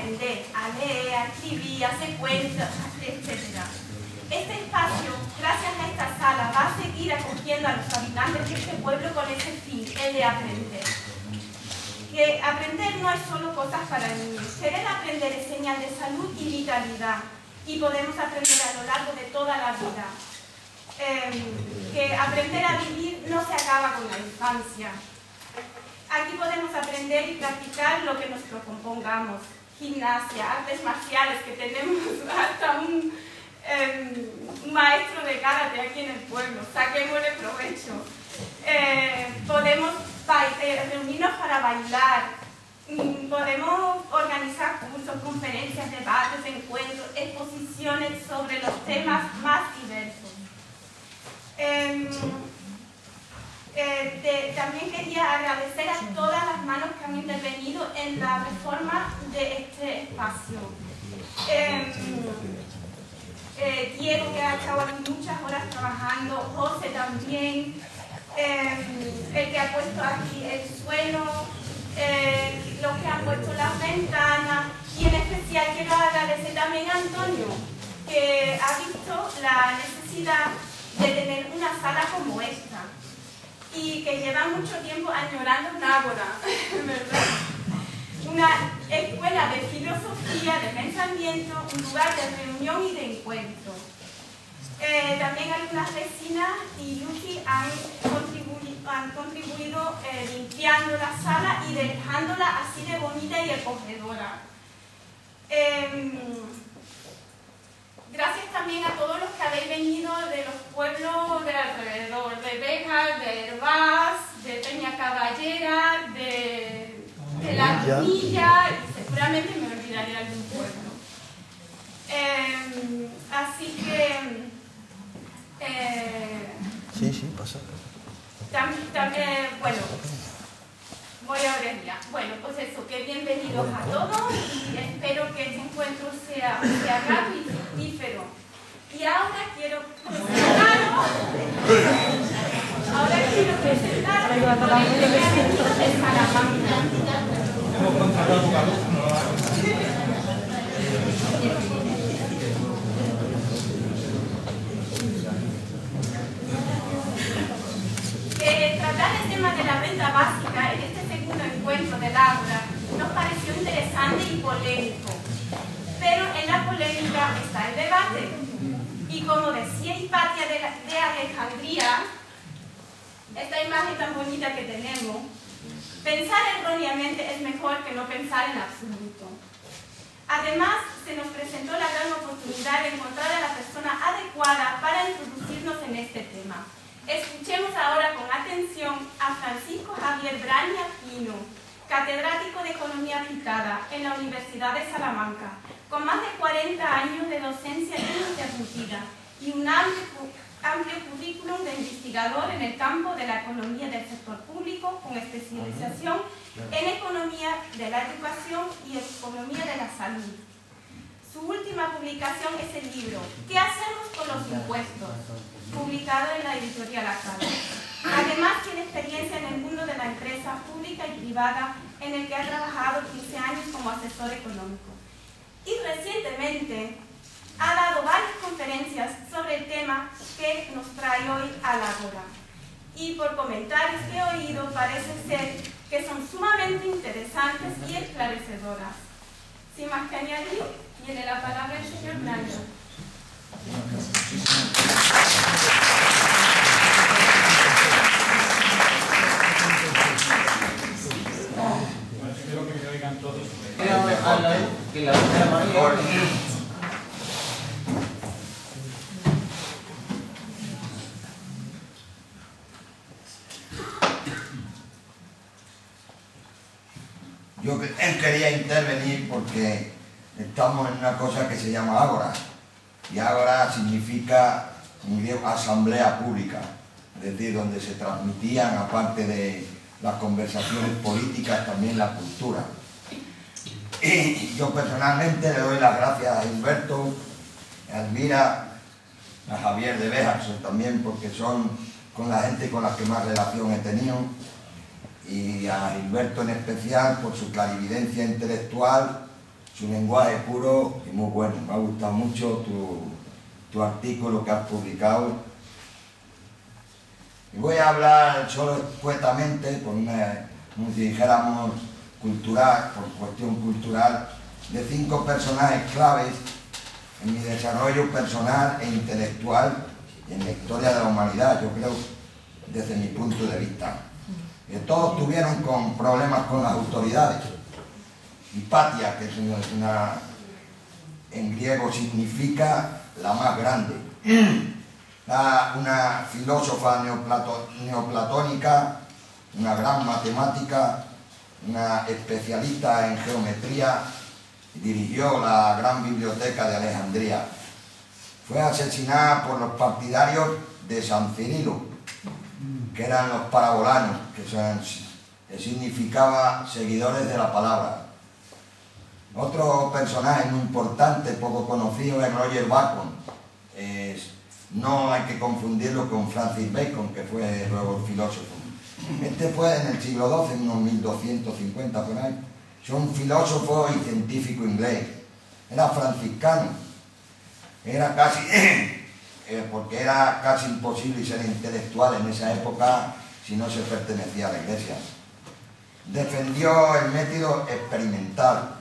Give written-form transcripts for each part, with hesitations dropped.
aprender a leer, a escribir, a hacer cuentas, etc. Este espacio, gracias a esta sala, va a seguir acogiendo a los habitantes de este pueblo con ese fin, el de aprender. Que aprender no es solo cosas para niños. Querer aprender es señal de salud y vitalidad, y podemos aprender a lo largo de toda la vida. Que aprender a vivir no se acaba con la infancia. Aquí podemos aprender y practicar lo que nos propongamos. Gimnasia, artes marciales, que tenemos hasta un maestro de karate aquí en el pueblo, saquémosle provecho. Podemos reunirnos para bailar, podemos organizar cursos, conferencias, debates, encuentros, exposiciones sobre los temas más diversos. También quería agradecer a todas las manos que han intervenido en la reforma de este espacio. Diego, que ha estado aquí muchas horas trabajando, José también, el que ha puesto aquí el suelo, los que han puesto las ventanas, y en especial quiero agradecer también a Antonio, que ha visto la necesidad de tener una sala como esta y que lleva mucho tiempo añorando un ágora, ¿verdad? Una escuela de filosofía, de pensamiento, un lugar de reunión y de encuentro. También algunas vecinas y Lucy han contribuido limpiando la sala y dejándola así de bonita y acogedora. Gracias también a todos los que habéis venido de los pueblos de alrededor, de Béjar, de Hervás, de Peña Caballera, de La Cunilla, y seguramente me olvidaré de algún pueblo. Así que... sí, pasa. También, bueno, voy a abreviar. Bueno, pues eso, que bienvenidos a todos y espero que este encuentro sea grato y fructífero. Y ahora quiero presentaros de Salamanca. Tratar el tema de la renta básica en este segundo encuentro del Ágora nos pareció interesante y polémico, pero en la polémica está el debate. Y como decía Hipatia de Alejandría, esta imagen tan bonita que tenemos, pensar erróneamente es mejor que no pensar en absoluto. Además, se nos presentó la gran oportunidad de encontrar a la persona adecuada para introducirnos en este tema. Escuchemos ahora con atención a Francisco Javier Braña Pino, catedrático de Economía Aplicada en la Universidad de Salamanca, con más de 40 años de docencia ininterrumpida y un amplio currículum de investigador en el campo de la economía del sector público, con especialización en economía de la educación y economía de la salud. Su última publicación es el libro ¿Qué hacemos con los impuestos?, publicado en la editorial Acado. Además, tiene experiencia en el mundo de la empresa pública y privada, en el que ha trabajado 15 años como asesor económico. Y recientemente ha dado varias conferencias sobre el tema que nos trae hoy a la Ágora. Y por comentarios que he oído, parece ser que son sumamente interesantes y esclarecedoras. Sin más que añadir, tiene la palabra el señor Braña. Bueno, espero que me oigan todos. Él quería intervenir porque estamos en una cosa que se llama Ágora. Y Ágora significa en griego asamblea pública, es decir, donde se transmitían, aparte de las conversaciones políticas, también la cultura. Y yo personalmente le doy las gracias a Gilberto, a Elvira, a Javier de Béjar también, porque son con la gente con la que más relación he tenido, y a Gilberto en especial por su clarividencia intelectual, su lenguaje puro y muy bueno. Me ha gustado mucho tu artículo que has publicado. Y voy a hablar solo escuetamente, como si dijéramos cultural, por cuestión cultural, de 5 personajes claves en mi desarrollo personal e intelectual y en la historia de la humanidad, yo creo, desde mi punto de vista. Que todos tuvieron problemas con las autoridades. Hipatia, que es en griego significa la más grande. Una filósofa neoplatónica, una gran matemática, una especialista en geometría, dirigió la gran biblioteca de Alejandría. Fue asesinada por los partidarios de San Cirilo, que eran los parabolanos, que significaba seguidores de la palabra. Otro personaje muy importante, poco conocido, es Roger Bacon. No hay que confundirlo con Francis Bacon, que fue luego el filósofo. Este fue en el siglo XII, en unos 1250 por ahí. Es un filósofo y científico inglés. Era franciscano. Era casi... porque era casi imposible ser intelectual en esa época si no se pertenecía a la Iglesia. Defendió el método experimental.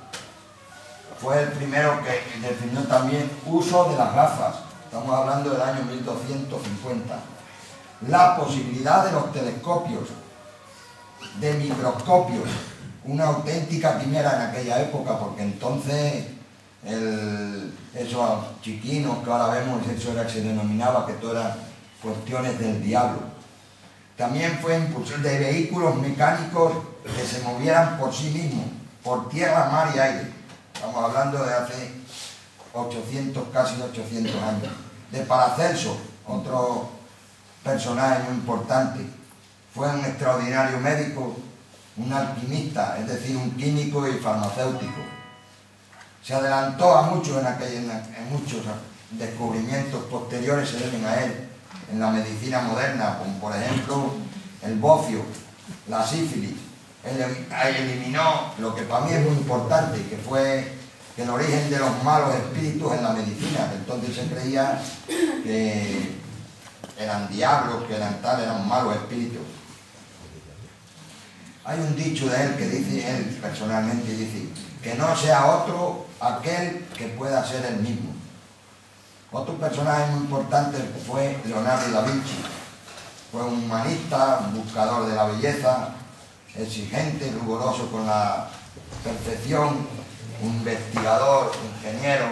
Fue el primero que definió también uso de las gafas. Estamos hablando del año 1250. La posibilidad de los telescopios, de microscopios, una auténtica quimera en aquella época, porque entonces esos chiquinos que ahora vemos, eso era que se denominaba que todo eran cuestiones del diablo. También fue impulsor de vehículos mecánicos que se movieran por sí mismos, por tierra, mar y aire. Estamos hablando de hace 800, casi 800 años. De Paracelso, otro personaje muy importante. Fue un extraordinario médico, un alquimista, es decir, un químico y farmacéutico. Se adelantó a muchos en muchos descubrimientos posteriores se deben a él en la medicina moderna, como por ejemplo el bocio, la sífilis. Él eliminó lo que para mí es muy importante, que fue el origen de los malos espíritus en la medicina, que entonces se creía que eran diablos, que eran malos espíritus. Hay un dicho de él que dice, él personalmente dice, que no sea otro aquel que pueda ser el mismo. Otro personaje muy importante fue Leonardo da Vinci. Fue un humanista, un buscador de la belleza, exigente, riguroso con la perfección, un investigador, ingeniero,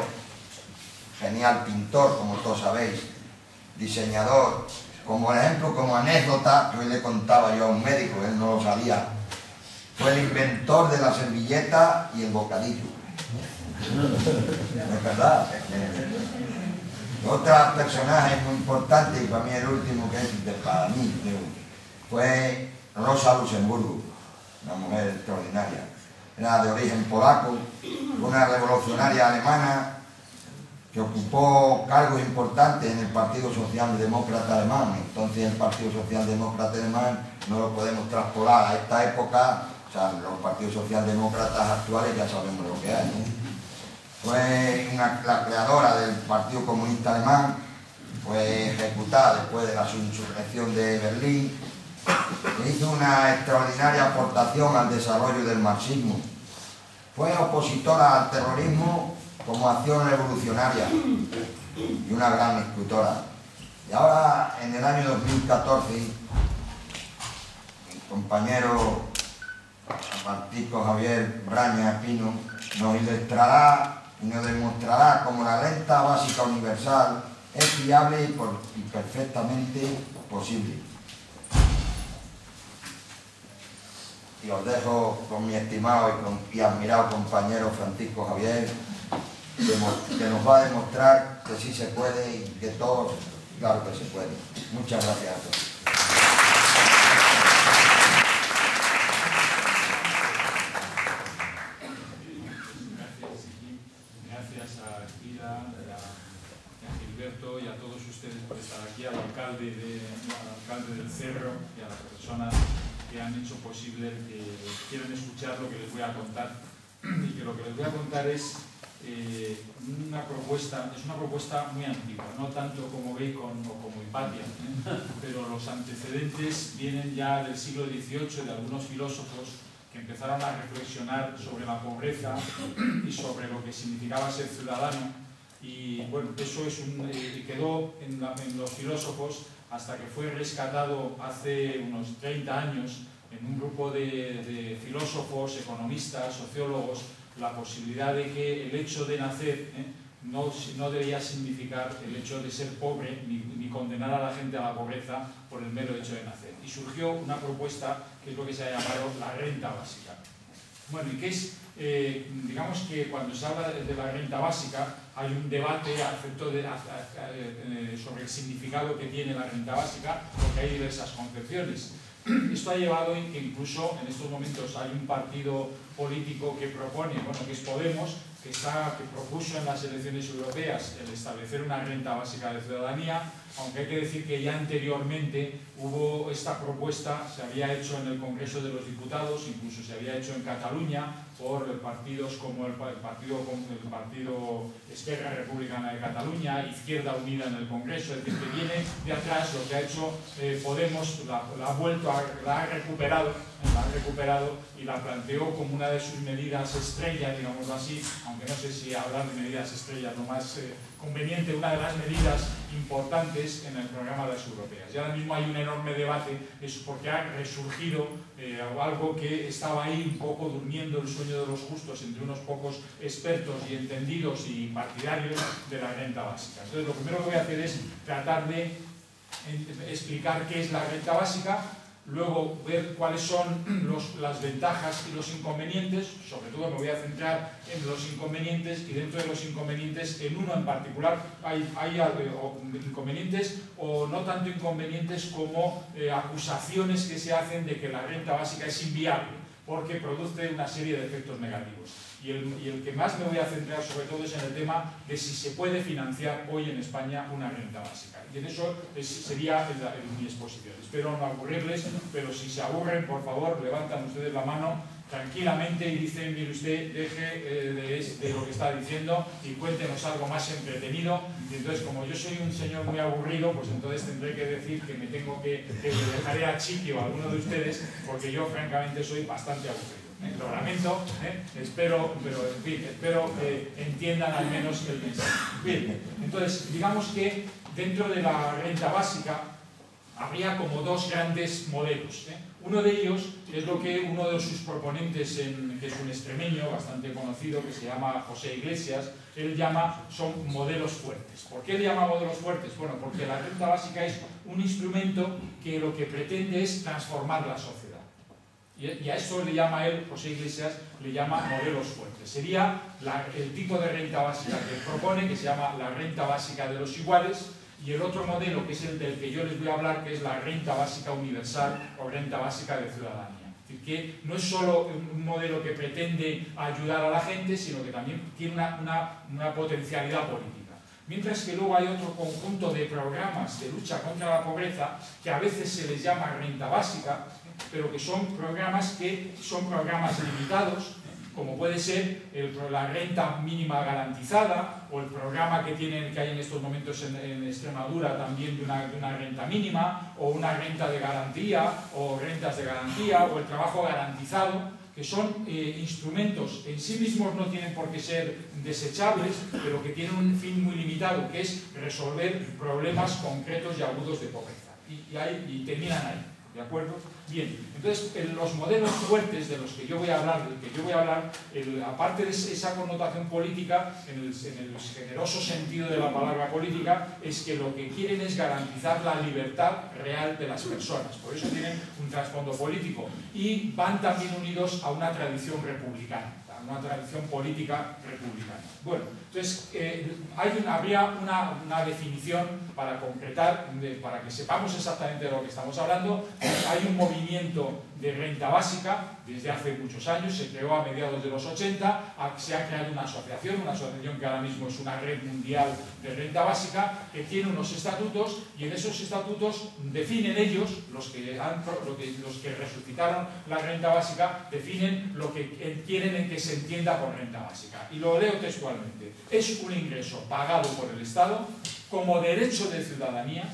genial pintor, como todos sabéis, diseñador. Como ejemplo, como anécdota, que hoy le contaba yo a un médico, él no lo sabía, fue el inventor de la servilleta y el bocadillo. ¿No es verdad? Otro personaje muy importante, y para mí el último que es para mí, fue Rosa Luxemburgo, una mujer extraordinaria. Era de origen polaco, una revolucionaria alemana que ocupó cargos importantes en el Partido Socialdemócrata Alemán. Entonces el Partido Socialdemócrata Alemán no lo podemos traspolar a esta época. O sea, los partidos socialdemócratas actuales ya sabemos lo que hay, ¿no? Fue la creadora del Partido Comunista Alemán, fue ejecutada después de la insurrección de Berlín, e hizo una extraordinaria aportación al desarrollo del marxismo. Fue opositora al terrorismo como acción revolucionaria y una gran escritora. Y ahora, en el año 2014, mi compañero Francisco Javier Braña Pino nos ilustrará y nos demostrará cómo la renta básica universal es viable y perfectamente posible. Y os dejo con mi estimado y admirado compañero Francisco Javier, que nos va a demostrar que sí se puede y que todos, claro que se puede. Muchas gracias a todos. Gracias a Frida, a Gilberto y a todos ustedes por estar aquí, al alcalde del Cerro y a las personas que han hecho posible que quieran escuchar lo que les voy a contar. y que lo que les voy a contar es una propuesta muy antigua, no tanto como Bacon o como Hipatia, pero los antecedentes vienen ya del siglo XVIII de algunos filósofos que empezaron a reflexionar sobre la pobreza y sobre lo que significaba ser ciudadano. Y bueno, eso quedó en los filósofos hasta que fue rescatado hace unos 30 años en un grupo de filósofos, economistas, sociólogos, la posibilidad de que el hecho de nacer no debía significar el hecho de ser pobre ni condenar a la gente a la pobreza por el mero hecho de nacer. Y surgió una propuesta que es lo que se ha llamado la renta básica. Bueno, y que es, digamos que cuando se habla de la renta básica hay un debate sobre el significado que tiene la renta básica, porque hay diversas concepciones. Esto ha llevado a que incluso en estos momentos hay un partido político que propone, bueno, que es Podemos, que propuso en las elecciones europeas el establecer una renta básica de ciudadanía, aunque hay que decir que ya anteriormente hubo esta propuesta, se había hecho en el Congreso de los Diputados, incluso se había hecho en Cataluña por partidos como el partido Esquerra Republicana de Cataluña, Izquierda Unida en el Congreso, es decir, que viene de atrás. Lo que ha hecho Podemos, la ha recuperado y la planteó como una de sus medidas estrella, digámoslo así, aunque no sé si hablar de medidas estrellas lo más conveniente, una de las medidas importantes en el programa de las europeas. Y ahora mismo hay un enorme debate, es porque ha resurgido algo que estaba ahí un poco durmiendo el sueño de los justos entre unos pocos expertos y entendidos y partidarios de la renta básica. Entonces, lo primero que voy a hacer es tratar de explicar qué es la renta básica, luego ver cuáles son las ventajas y los inconvenientes. Sobre todo me voy a centrar en los inconvenientes, y dentro de los inconvenientes, en uno en particular, hay inconvenientes o no tanto inconvenientes como acusaciones que se hacen de que la renta básica es inviable porque produce una serie de efectos negativos. Y el que más me voy a centrar sobre todo es en el tema de si se puede financiar hoy en España una renta básica. Y en eso sería mi exposición. Espero no aburrirles, pero si se aburren, por favor, levantan ustedes la mano tranquilamente y dicen: mire usted, deje de lo que está diciendo y cuéntenos algo más entretenido. Y entonces, como yo soy un señor muy aburrido, pues entonces tendré que decir que me dejaré a Chiqui o a alguno de ustedes, porque yo francamente soy bastante aburrido. Lo lamento, espero que entiendan al menos el mensaje. Bien, entonces, digamos que dentro de la renta básica habría como dos grandes modelos. Uno de ellos es lo que uno de sus proponentes, que es un extremeño bastante conocido, que se llama José Iglesias, él son modelos fuertes. ¿Por qué él llama modelos fuertes? Bueno, porque la renta básica es un instrumento que lo que pretende es transformar la sociedad. Y a eso le llama él, José Iglesias, le llama modelos fuertes. Sería el tipo de renta básica que él propone, que se llama la renta básica de los iguales, y el otro modelo, que es el del que yo les voy a hablar, que es la renta básica universal o renta básica de ciudadanía. Es decir, que no es solo un modelo que pretende ayudar a la gente, sino que también tiene una potencialidad política. Mientras que luego hay otro conjunto de programas de lucha contra la pobreza, que a veces se les llama renta básica, pero que son programas limitados, como puede ser la renta mínima garantizada, o el programa que hay en estos momentos en Extremadura también de una renta mínima, o una renta de garantía, o rentas de garantía, o el trabajo garantizado, que son instrumentos en sí mismos, no tienen por qué ser desechables, pero que tienen un fin muy limitado, que es resolver problemas concretos y agudos de pobreza. Y terminan ahí. ¿De acuerdo? Bien, entonces los modelos fuertes de los que yo voy a hablar, aparte de esa connotación política, en el generoso sentido de la palabra política, es que lo que quieren es garantizar la libertad real de las personas. Por eso tienen un trasfondo político y van también unidos a una tradición republicana, a una tradición política republicana. Bueno, entonces habría una definición para concretar, para que sepamos exactamente de lo que estamos hablando. Hay un movimiento de renta básica desde hace muchos años, se creó a mediados de los 80, se ha creado una asociación que ahora mismo es una red mundial de renta básica, que tiene unos estatutos, y en esos estatutos definen ellos, los que resucitaron la renta básica, definen lo que quieren en que se entienda por renta básica. Y lo leo textualmente: es un ingreso pagado por el Estado como derecho de ciudadanía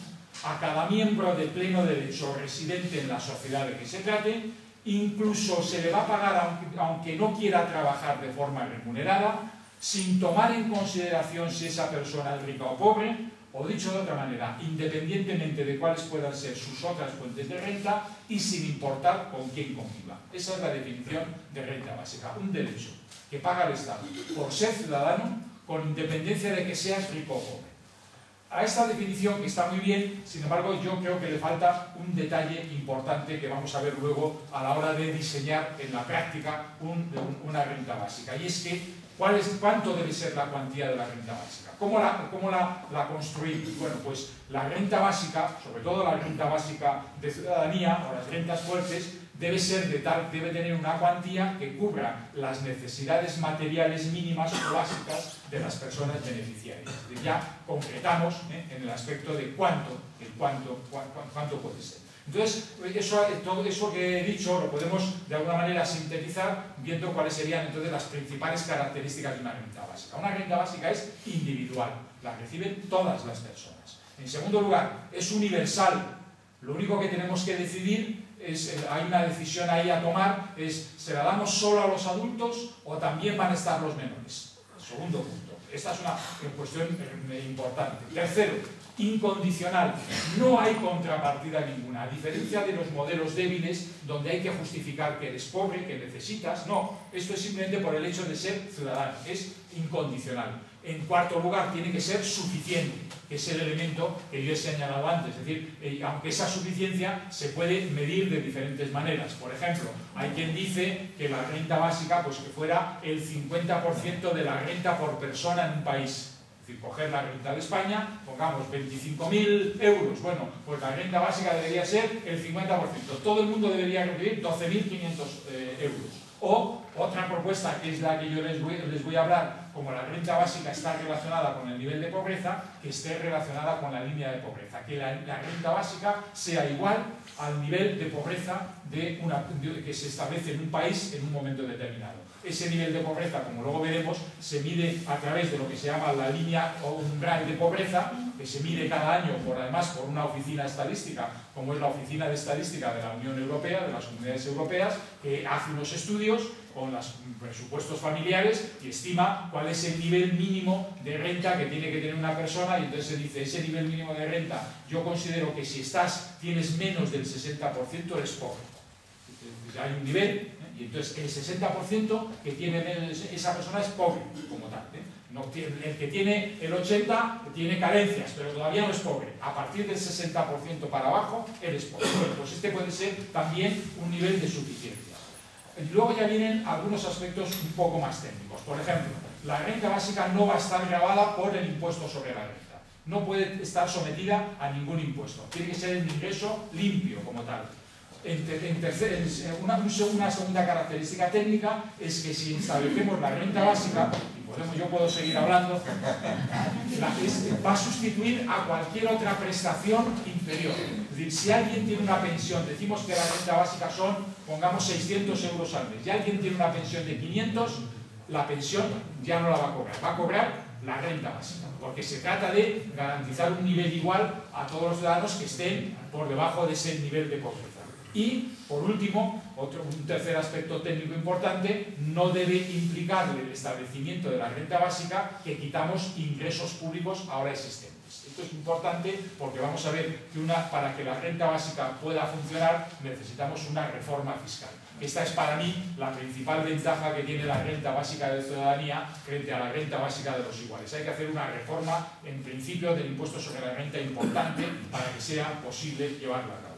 a cada miembro de pleno derecho residente en la sociedad de que se trate, incluso se le va a pagar aunque no quiera trabajar de forma remunerada, sin tomar en consideración si esa persona es rica o pobre, o dicho de otra manera, independientemente de cuáles puedan ser sus otras fuentes de renta y sin importar con quién conviva. Esa es la definición de renta básica: un derecho que paga el Estado por ser ciudadano, con independencia de que seas rico o pobre. A esta definición, que está muy bien, sin embargo, yo creo que le falta un detalle importante que vamos a ver luego a la hora de diseñar en la práctica una renta básica. Y es que, ¿cuánto debe ser la cuantía de la renta básica? ¿Cómo la construimos? Bueno, pues la renta básica, sobre todo la renta básica de ciudadanía o las rentas fuertes, debe tener una cuantía que cubra las necesidades materiales mínimas o básicas de las personas beneficiarias. Ya concretamos en el aspecto de cuánto puede ser. Entonces, todo eso que he dicho lo podemos de alguna manera sintetizar viendo cuáles serían entonces las principales características de una renta básica. Una renta básica es individual, la reciben todas las personas. En segundo lugar, es universal. Lo único que tenemos que decidir hay una decisión ahí a tomar, ¿se la damos solo a los adultos o también van a estar los menores? Segundo punto. Esta es una cuestión importante. Tercero, incondicional. No hay contrapartida ninguna. A diferencia de los modelos débiles, donde hay que justificar que eres pobre, que necesitas, no. Esto es simplemente por el hecho de ser ciudadano. Es incondicional. En cuarto lugar, tiene que ser suficiente, que es el elemento que yo he señalado antes. Es decir, aunque esa suficiencia se puede medir de diferentes maneras. Por ejemplo, hay quien dice que la renta básica, pues que fuera el 50% de la renta por persona en un país. Es decir, coger la renta de España, pongamos 25.000 euros. Bueno, pues la renta básica debería ser el 50%. Todo el mundo debería recibir 12.500 euros. O otra propuesta, que es la que yo les voy a hablar, como la renta básica está relacionada con el nivel de pobreza, que esté relacionada con la línea de pobreza. Que la renta básica sea igual al nivel de pobreza que se establece en un país en un momento determinado. Ese nivel de pobreza, como luego veremos, se mide a través de lo que se llama la línea o umbral de pobreza, que se mide cada año, además por una oficina estadística, como es la Oficina de Estadística de la Unión Europea, de las Comunidades Europeas, que hace unos estudios con los presupuestos familiares y estima cuál es el nivel mínimo de renta que tiene que tener una persona, y entonces se dice, ese nivel mínimo de renta, yo considero que si tienes menos del 60% eres pobre. Hay un nivel, y entonces el 60% que tiene esa persona es pobre, como tal. No, el que tiene el 80% tiene carencias, pero todavía no es pobre. A partir del 60% para abajo, eres pobre. Bueno, pues este puede ser también un nivel de suficiencia. Luego ya vienen algunos aspectos un poco más técnicos. Por ejemplo, la renta básica no va a estar gravada por el impuesto sobre la renta. No puede estar sometida a ningún impuesto. Tiene que ser un ingreso limpio, como tal. Una segunda característica técnica es que si establecemos la renta básica, y yo puedo seguir hablando, va a sustituir a cualquier otra prestación inferior. Es decir, si alguien tiene una pensión, decimos que la renta básica son, pongamos, 600 euros al mes, y alguien tiene una pensión de 500, la pensión ya no la va a cobrar la renta básica, porque se trata de garantizar un nivel igual a todos los ciudadanos que estén por debajo de ese nivel de pobreza. Y, por último, un tercer aspecto técnico importante, no debe implicar el establecimiento de la renta básica que quitamos ingresos públicos ahora existentes. Esto es importante porque vamos a ver que para que la renta básica pueda funcionar necesitamos una reforma fiscal. Esta es para mí la principal ventaja que tiene la renta básica de ciudadanía frente a la renta básica de los iguales. Hay que hacer una reforma, en principio, del impuesto sobre la renta importante para que sea posible llevarla a cabo.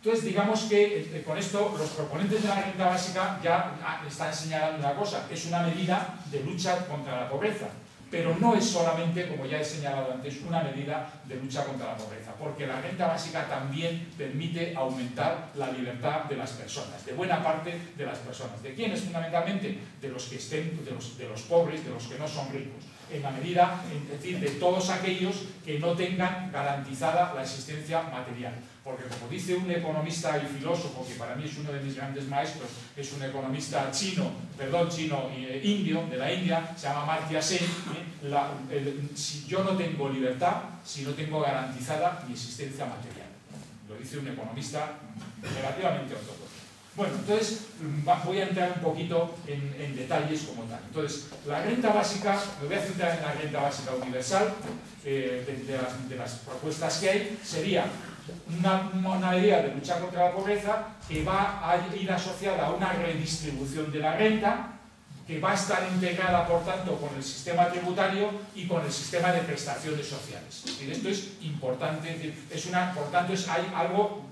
Entonces, digamos que con esto los proponentes de la renta básica ya están señalando una cosa, es una medida de lucha contra la pobreza. pero no es solamente, como ya he señalado antes, una medida de lucha contra la pobreza, porque la renta básica también permite aumentar la libertad de las personas, de buena parte de las personas. ¿De quiénes fundamentalmente? De los que estén, de los pobres, de los que no son ricos, en la medida, es decir, de todos aquellos que no tengan garantizada la existencia material. Porque como dice un economista y filósofo, que para mí es uno de mis grandes maestros, es un economista indio, de la India, se llama Amartya Sen, si yo no tengo libertad, si no tengo garantizada mi existencia material. Lo dice un economista relativamente ortodoxo. Bueno, entonces voy a entrar un poquito en detalles como tal. Entonces, la renta básica, me voy a centrar en la renta básica universal, de las propuestas que hay, sería una medida de lucha contra la pobreza que va a ir asociada a una redistribución de la renta, que va a estar integrada, por tanto, con el sistema tributario y con el sistema de prestaciones sociales. Y esto es importante, por tanto, hay algo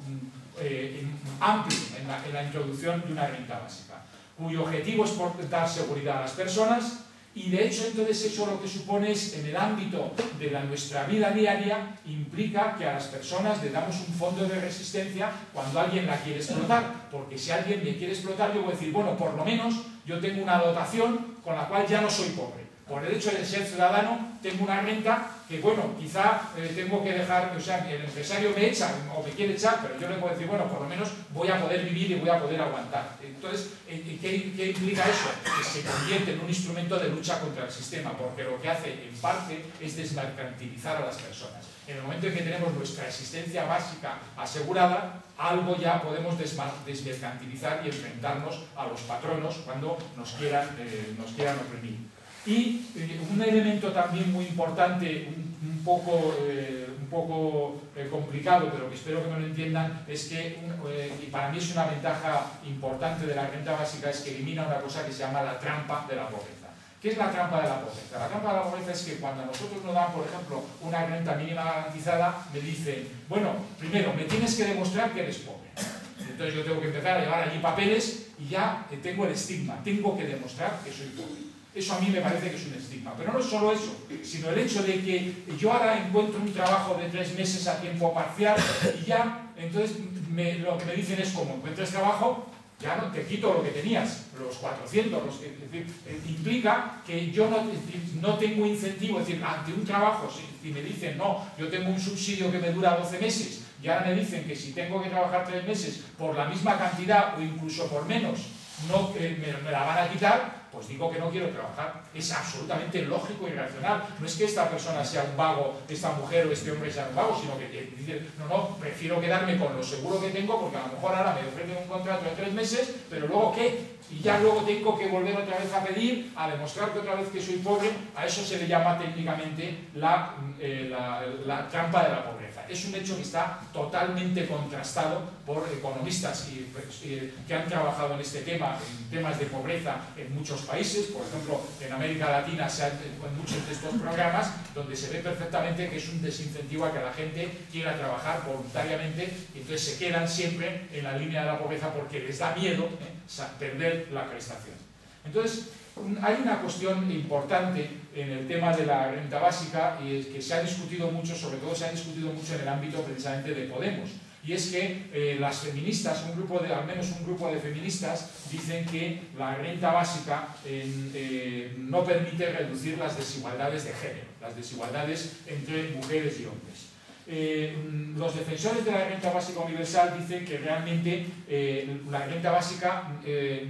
amplio en la introducción de una renta básica, cuyo objetivo es dar seguridad a las personas. Y de hecho, entonces, eso lo que supone es, en el ámbito de nuestra vida diaria, implica que a las personas le damos un fondo de resistencia cuando alguien la quiere explotar. Porque si alguien me quiere explotar, yo voy a decir, bueno, por lo menos yo tengo una dotación con la cual ya no soy pobre. Por el hecho de ser ciudadano, tengo una renta que, bueno, quizá tengo que dejar, o sea, el empresario me echa o me quiere echar, pero yo le puedo decir, bueno, por lo menos voy a poder vivir y voy a poder aguantar. Entonces, ¿qué implica eso? Que se convierte en un instrumento de lucha contra el sistema, porque lo que hace, en parte, es desmercantilizar a las personas. En el momento en que tenemos nuestra existencia básica asegurada, algo ya podemos desmercantilizar y enfrentarnos a los patronos cuando nos quieran oprimir. Y un elemento también muy importante, un poco complicado, pero que espero que me lo entiendan, es que, y para mí es una ventaja importante de la renta básica, es que elimina una cosa que se llama la trampa de la pobreza. ¿Qué es la trampa de la pobreza? La trampa de la pobreza es que cuando a nosotros nos dan, por ejemplo, una renta mínima garantizada, me dicen, bueno, primero, me tienes que demostrar que eres pobre. Entonces yo tengo que empezar a llevar allí papeles y ya tengo el estigma, tengo que demostrar que soy pobre. Eso a mí me parece que es un estigma. Pero no solo eso, sino el hecho de que yo ahora encuentro un trabajo de 3 meses a tiempo parcial y ya, entonces lo que me dicen es, como encuentres trabajo, ya no te quito lo que tenías, los 400, es decir, implica que yo no tengo incentivo, es decir, ante un trabajo, si me dicen, no, yo tengo un subsidio que me dura 12 meses, y ahora me dicen que si tengo que trabajar 3 meses por la misma cantidad o incluso por menos, no me la van a quitar, pues digo que no quiero trabajar. Es absolutamente lógico y racional. No es que esta persona sea un vago, esta mujer o este hombre sea un vago, sino que dice, no, prefiero quedarme con lo seguro que tengo, porque a lo mejor ahora me ofrecen un contrato de 3 meses, pero luego ¿qué? Y ya luego tengo que volver otra vez a pedir, a demostrar que otra vez que soy pobre. A eso se le llama técnicamente la trampa de la pobreza. Es un hecho que está totalmente contrastado por economistas que han trabajado en este tema, en temas de pobreza en muchos países. Por ejemplo, en América Latina en muchos de estos programas, donde se ve perfectamente que es un desincentivo a que la gente quiera trabajar voluntariamente, y entonces se quedan siempre en la línea de la pobreza porque les da miedo perder la prestación. Entonces, hay una cuestión importante en el tema de la renta básica, y es que se ha discutido mucho, sobre todo se ha discutido mucho en el ámbito precisamente de Podemos, y es que las feministas, al menos un grupo de feministas, dicen que la renta básica no permite reducir las desigualdades de género, las desigualdades entre mujeres y hombres. Los defensores de la renta básica universal dicen que realmente la renta básica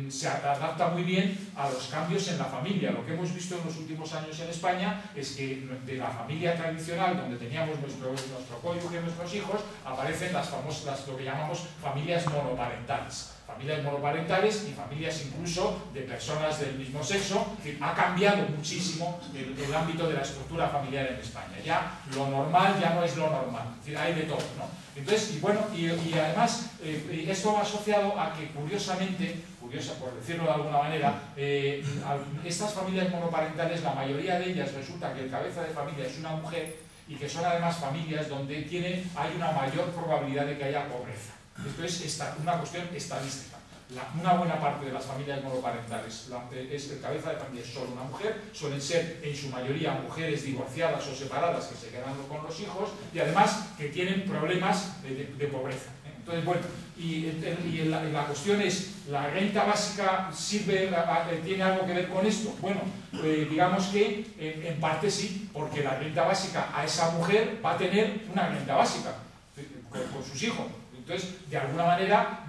se adapta muy bien a los cambios en la familia. Lo que hemos visto en los últimos años en España es que de la familia tradicional, donde teníamos nuestro cónyuge y nuestros hijos, aparecen las famosas, lo que llamamos familias monoparentales. Familias monoparentales y familias incluso de personas del mismo sexo, que ha cambiado muchísimo el ámbito de la estructura familiar en España. Ya lo normal ya no es lo normal, es decir, hay de todo, ¿no? Entonces, y además, esto va asociado a que curiosamente, por decirlo de alguna manera, estas familias monoparentales, la mayoría de ellas resulta que el cabeza de familia es una mujer, y que son además familias donde hay una mayor probabilidad de que haya pobreza. Esto es una cuestión estadística. una buena parte de las familias monoparentales es el cabeza de familia es solo una mujer, suelen ser en su mayoría mujeres divorciadas o separadas que se quedan con los hijos y además que tienen problemas de pobreza. Entonces, bueno, y la cuestión es, ¿la renta básica tiene algo que ver con esto? Bueno, digamos que en parte sí, porque la renta básica a esa mujer va a tener una renta básica con sus hijos. Entonces, de alguna manera,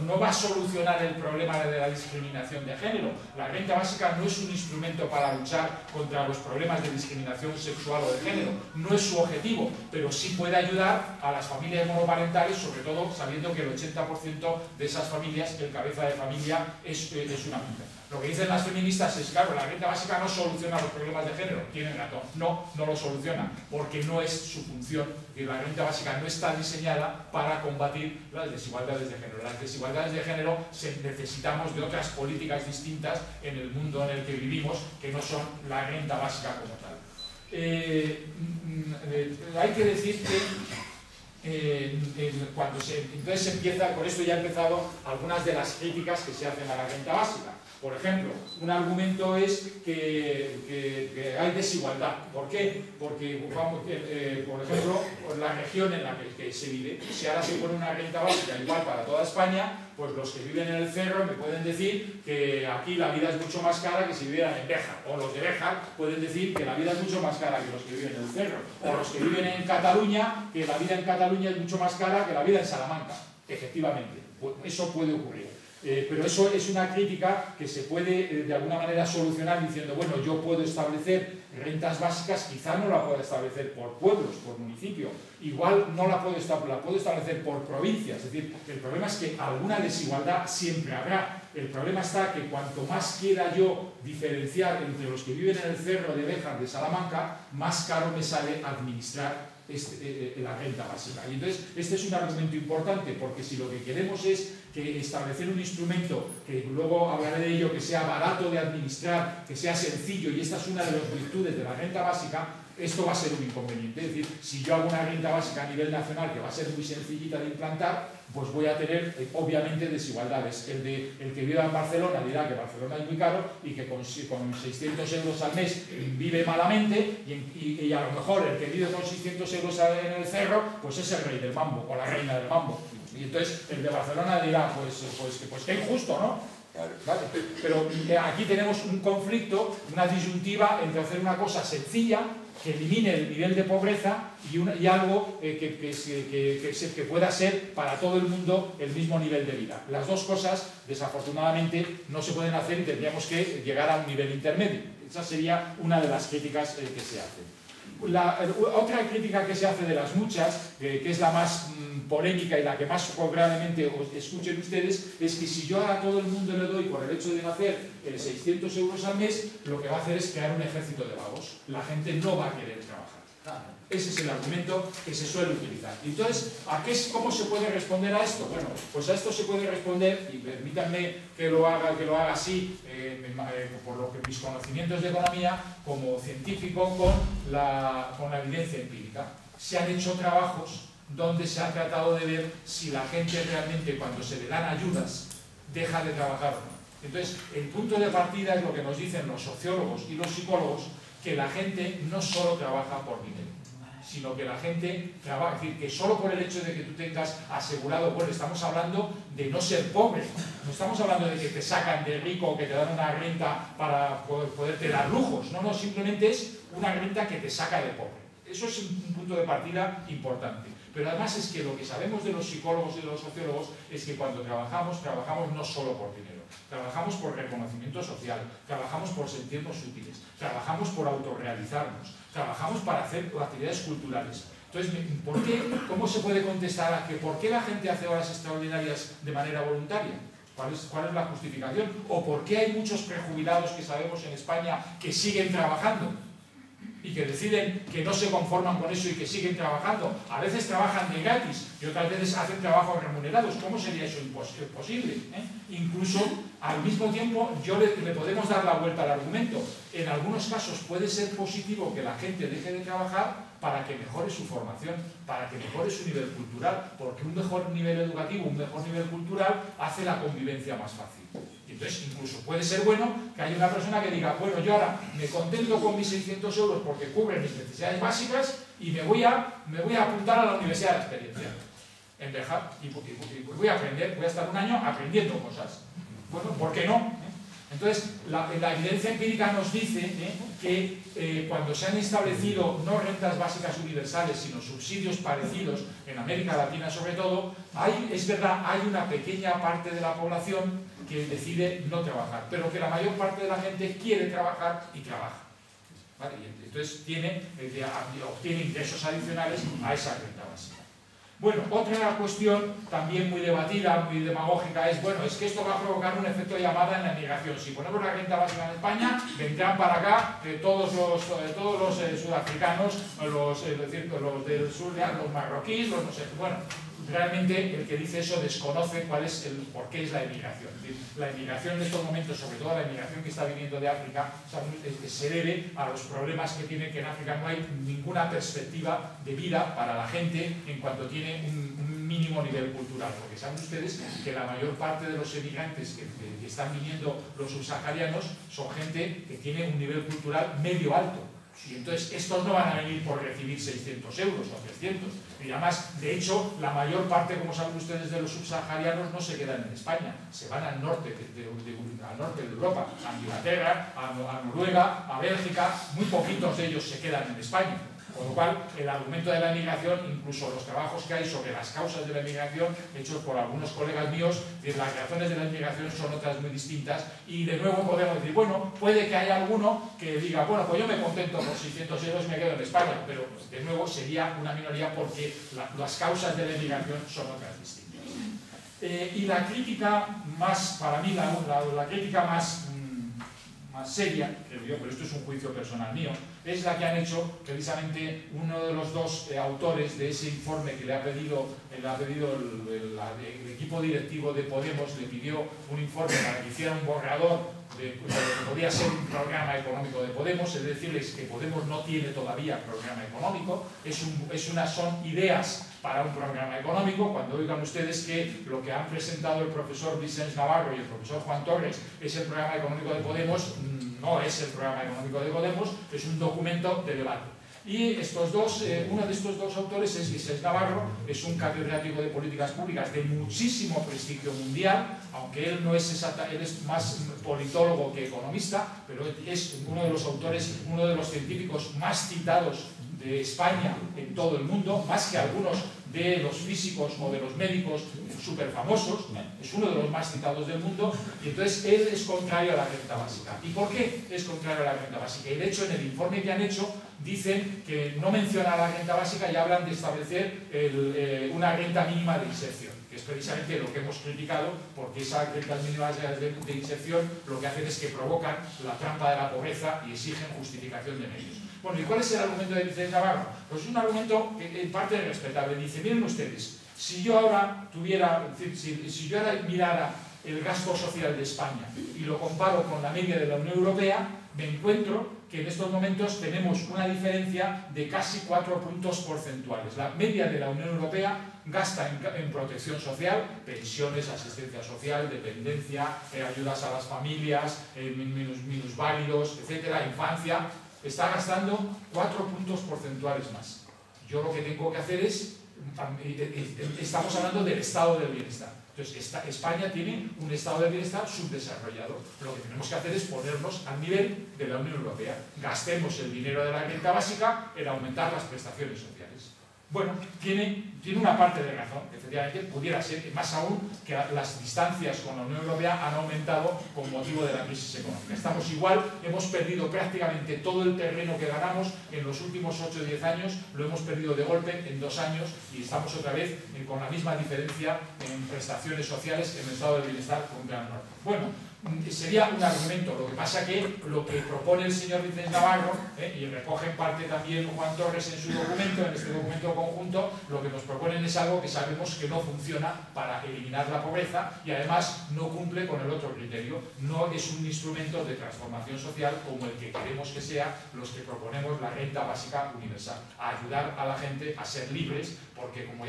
no va a solucionar el problema de la discriminación de género. La renta básica no es un instrumento para luchar contra los problemas de discriminación sexual o de género. No es su objetivo, pero sí puede ayudar a las familias monoparentales, sobre todo sabiendo que el 80% de esas familias, el cabeza de familia es una mujer. Lo que dicen las feministas es, claro, la renta básica no soluciona los problemas de género. Tienen razón. No lo soluciona, porque no es su función. Y la renta básica no está diseñada para combatir las desigualdades de género. Las desigualdades de género necesitamos de otras políticas distintas en el mundo en el que vivimos, que no son la renta básica como tal. Hay que decir que entonces se empieza, con esto ya he empezado algunas de las críticas que se hacen a la renta básica. Por ejemplo, un argumento es que hay desigualdad. ¿Por qué? Porque, por ejemplo, la región en la que se vive, si ahora se pone una renta básica igual para toda España, pues los que viven en el Cerro me pueden decir que aquí la vida es mucho más cara que si vivieran en Béjar. O los de Béjar pueden decir que la vida es mucho más cara que los que viven en el Cerro. O los que viven en Cataluña, que la vida en Cataluña es mucho más cara que la vida en Salamanca. Efectivamente, eso puede ocurrir. Pero eso es una crítica que se puede de alguna manera solucionar diciendo, bueno, yo puedo establecer rentas básicas, quizá no la pueda establecer por pueblos, por municipio, igual no la puedo establecer por provincia, es decir, el problema es que alguna desigualdad siempre habrá. El problema está que cuanto más quiera yo diferenciar entre los que viven en el Cerro de Béjar de Salamanca, más caro me sale administrar la renta básica. Y entonces este es un argumento importante, porque si lo que queremos es que establecer un instrumento que luego hablaré de ello, que sea barato de administrar, que sea sencillo, y esta es una de las virtudes de la renta básica, esto va a ser un inconveniente. Es decir, si yo hago una renta básica a nivel nacional que va a ser muy sencillita de implantar, pues voy a tener obviamente desigualdades. El que viva en Barcelona dirá que Barcelona es muy caro y que con 600 euros al mes vive malamente, y a lo mejor el que vive con 600 euros en el Cerro pues es el rey del mambo o la reina del mambo. Y entonces el de Barcelona dirá, pues qué injusto, ¿no? ¿Vale? Pero aquí tenemos un conflicto, una disyuntiva entre hacer una cosa sencilla que elimine el nivel de pobreza y algo que pueda ser para todo el mundo el mismo nivel de vida. Las dos cosas, desafortunadamente, no se pueden hacer y tendríamos que llegar a un nivel intermedio. Esa sería una de las críticas que se hacen. Otra crítica que se hace de las muchas, que es la más polémica y la que más probablemente escuchen ustedes, es que si yo a todo el mundo le doy por el hecho de nacer 600 euros al mes, lo que va a hacer es crear un ejército de vagos. La gente no va a querer trabajar. Ese es el argumento que se suele utilizar. Entonces, ¿cómo se puede responder a esto? Bueno, pues a esto se puede responder, y permítanme que lo haga así, por lo que mis conocimientos de economía, como científico, con la evidencia empírica. Se han hecho trabajos donde se ha tratado de ver si la gente realmente, cuando se le dan ayudas, deja de trabajar o no. Entonces, el punto de partida es lo que nos dicen los sociólogos y los psicólogos, que la gente no solo trabaja por dinero, sino que la gente trabaja, es decir, que solo por el hecho de que tú tengas asegurado, bueno, estamos hablando de no ser pobre, no estamos hablando de que te sacan de rico o que te dan una renta para poderte dar lujos, no, simplemente es una renta que te saca de pobre. Eso es un punto de partida importante. Pero además es que lo que sabemos de los psicólogos y de los sociólogos es que cuando trabajamos no solo por dinero. Trabajamos por reconocimiento social, trabajamos por sentirnos útiles, trabajamos por autorrealizarnos, trabajamos para hacer actividades culturales. Entonces, ¿cómo se puede contestar a que por qué la gente hace horas extraordinarias de manera voluntaria? ¿Cuál es la justificación? ¿O por qué hay muchos prejubilados que sabemos en España que siguen trabajando? y que deciden que no se conforman con eso y que siguen trabajando. A veces trabajan de gratis y otras veces hacen trabajos remunerados. ¿Cómo sería eso posible? Incluso, al mismo tiempo, le podemos dar la vuelta al argumento. En algunos casos puede ser positivo que la gente deje de trabajar para que mejore su formación, para que mejore su nivel cultural, porque un mejor nivel educativo, un mejor nivel cultural hace la convivencia más fácil. Y entonces incluso puede ser bueno que haya una persona que diga, bueno, yo ahora me contento con mis 600 euros porque cubren mis necesidades básicas y me voy a apuntar a la Universidad de la Experiencia. Y voy a aprender, voy a estar un año aprendiendo cosas. Bueno, ¿por qué no? Entonces, la evidencia empírica nos dice que cuando se han establecido no rentas básicas universales, sino subsidios parecidos, en América Latina sobre todo, es verdad, hay una pequeña parte de la población que decide no trabajar, pero que la mayor parte de la gente quiere trabajar y trabaja. ¿Vale? Y entonces obtiene ingresos adicionales a esa renta básica. Bueno, otra cuestión también muy debatida, muy demagógica, es que esto va a provocar un efecto de llamada en la migración. Si ponemos la renta básica en España, vendrán para acá todos los sudafricanos, los del sur, los marroquíes, los no sé. Bueno, realmente el que dice eso desconoce por qué es la emigración. La emigración en estos momentos, sobre todo la emigración que está viniendo de África, se debe a los problemas que tiene, que en África no hay ninguna perspectiva de vida para la gente en cuanto tiene un mínimo nivel cultural. Porque saben ustedes que la mayor parte de los emigrantes que están viniendo, los subsaharianos, son gente que tiene un nivel cultural medio alto. Y entonces estos no van a venir por recibir 600 euros o 300. Y además, de hecho, la mayor parte, como saben ustedes, de los subsaharianos no se quedan en España, se van al norte de Europa, a Inglaterra, a Noruega, a Bélgica. Muy poquitos de ellos se quedan en España. Con lo cual, el argumento de la emigración, incluso los trabajos que hay sobre las causas de la emigración, hechos por algunos colegas míos, las razones de la emigración son otras muy distintas, y de nuevo podemos decir, bueno, puede que haya alguno que diga, bueno, pues yo me contento con 600 euros y me quedo en España, pero de nuevo sería una minoría porque las causas de la emigración son otras distintas. Y la crítica más, para mí, la crítica más seria, creo yo, pero esto es un juicio personal mío, es la que han hecho precisamente uno de los dos autores de ese informe que le ha pedido el equipo directivo de Podemos. Le pidió un informe para que hiciera un borrador de lo que podía ser un programa económico de Podemos. Es decirles que Podemos no tiene todavía programa económico, son ideas para un programa económico. Cuando oigan ustedes que lo que han presentado el profesor Vicens Navarro y el profesor Juan Torres es el programa económico de Podemos, no es el programa económico de Podemos, es un documento de debate. Y uno de estos dos autores es Vicens Navarro, es un catedrático de políticas públicas de muchísimo prestigio mundial, aunque él él es más politólogo que economista, pero es uno de los autores, uno de los científicos más citados de España en todo el mundo, más que algunos de los físicos o de los médicos súper famosos, es uno de los más citados del mundo, y entonces él es contrario a la renta básica. ¿Y por qué es contrario a la renta básica? Y de hecho, en el informe que han hecho, dicen que no mencionan la renta básica y hablan de establecer una renta mínima de inserción, que es precisamente lo que hemos criticado, porque esas rentas mínimas de inserción lo que hacen es que provocan la trampa de la pobreza y exigen justificación de medios. Bueno, ¿y cuál es el argumento de Vicens Navarro? Pues es un argumento que en parte es respetable. Dice, miren ustedes, si yo ahora mirara el gasto social de España y lo comparo con la media de la Unión Europea, me encuentro que en estos momentos tenemos una diferencia de casi 4 puntos porcentuales. La media de la Unión Europea gasta en protección social, pensiones, asistencia social, dependencia, ayudas a las familias, minusválidos, etcétera, infancia, está gastando 4 puntos porcentuales más. Yo lo que tengo que hacer estamos hablando del estado del bienestar. Entonces, España tiene un estado del bienestar subdesarrollado. Lo que tenemos que hacer es ponernos al nivel de la Unión Europea. Gastemos el dinero de la renta básica en aumentar las prestaciones sociales. Bueno, tiene tiene una parte de razón, efectivamente, pudiera ser, más aún que las distancias con la Unión Europea han aumentado con motivo de la crisis económica. Estamos igual, hemos perdido prácticamente todo el terreno que ganamos en los últimos 8 o 10 años, lo hemos perdido de golpe en 2 años y estamos otra vez con la misma diferencia en prestaciones sociales, en el estado de bienestar con Gran Norte. Bueno, sería un argumento, lo que pasa que lo que propone el señor Vicens Navarro, y recoge en parte también Juan Torres en su documento, en este documento conjunto, lo que nos proponen es algo que sabemos que no funciona para eliminar la pobreza y además no cumple con el otro criterio, no es un instrumento de transformación social como el que queremos que sea los que proponemos la renta básica universal, a ayudar a la gente a ser libres, porque como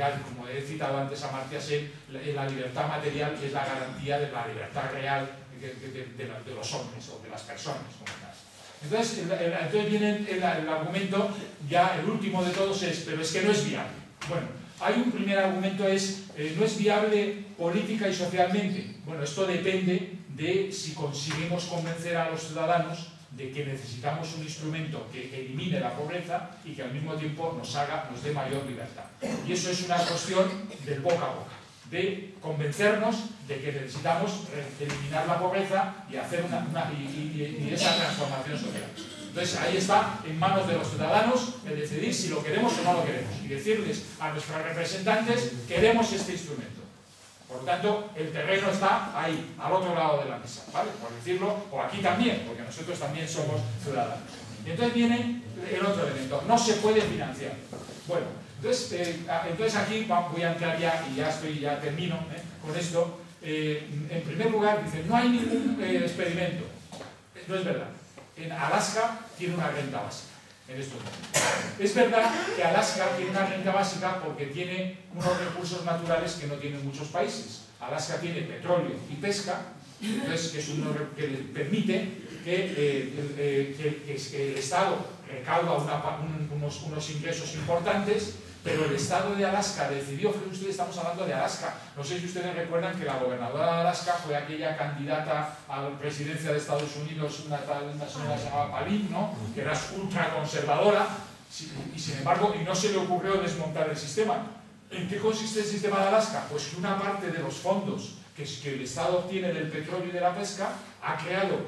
he citado antes a Amartya Sen, la libertad material es la garantía de la libertad real de los hombres o de las personas como tal. Entonces viene el argumento, ya el último de todos es, pero es que no es viable. Bueno, hay un primer argumento, no es viable política y socialmente. Bueno, esto depende de si conseguimos convencer a los ciudadanos de que necesitamos un instrumento que elimine la pobreza y que al mismo tiempo nos dé mayor libertad. Y eso es una cuestión del boca a boca, de convencernos de que necesitamos eliminar la pobreza y hacer esa transformación social. Entonces ahí está en manos de los ciudadanos el decidir si lo queremos o no lo queremos y decirles a nuestros representantes queremos este instrumento. Por lo tanto, el terreno está ahí, al otro lado de la mesa, ¿vale? Por decirlo, o aquí también, porque nosotros también somos ciudadanos. Y entonces viene el otro elemento, no se puede financiar. Bueno, entonces aquí voy a entrar ya y ya termino con esto. En primer lugar, dice, no hay ningún experimento. No es verdad. En Alaska tiene una renta básica. En estos momentos. Es verdad que Alaska tiene una renta básica porque tiene unos recursos naturales que no tienen muchos países. Alaska tiene petróleo y pesca, entonces, que le permite que el Estado recauda unos ingresos importantes, pero el Estado de Alaska decidió, ustedes estamos hablando de Alaska, no sé si ustedes recuerdan que la gobernadora de Alaska fue aquella candidata a la presidencia de Estados Unidos, una señora que se llamaba Palin, ¿no? Que era ultraconservadora, y sin embargo, no se le ocurrió desmontar el sistema. ¿En qué consiste el sistema de Alaska? Pues que una parte de los fondos que el Estado obtiene del petróleo y de la pesca ha creado